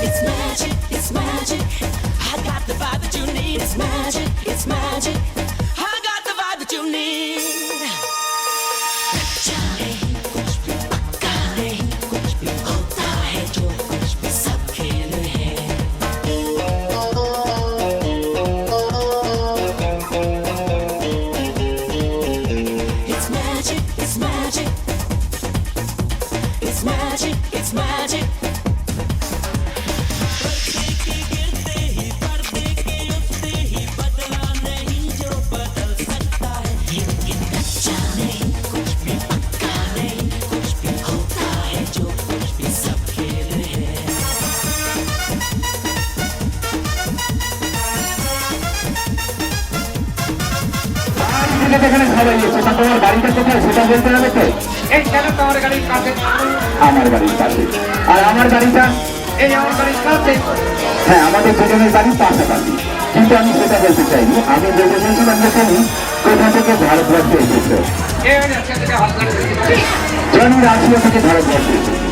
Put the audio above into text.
It's magic, it's magic. I got the vibe that you need. It's magic, it's magic. I got the vibe that you need. चाहे कुछ भी पक्का नहीं, कुछ भी होता है जो कुछ भी सब खेल है. It's magic, it's magic. It's magic, it's magic. এখানে সবাই সেটা তোমার বাড়িটা কোথায় সেটা বলতে হবে তো। এই কেন তোমার গাড়ির কাছে? আমার বাড়ির কাছে। আর আমার বাড়িটা? এই আমার বাড়ির কাছে। হ্যাঁ, আমাদের দুজনের বাড়ির পাশাপাশি। কিন্তু আমি সেটা বলতে চাইনি, আমি বলতে চাইছিলাম যে তুমি কোথা থেকে ভারতবর্ষে এসেছো। এই রাশিয়া থেকে জানি রাশিয়া থেকে ভারতবর্ষে এসেছো।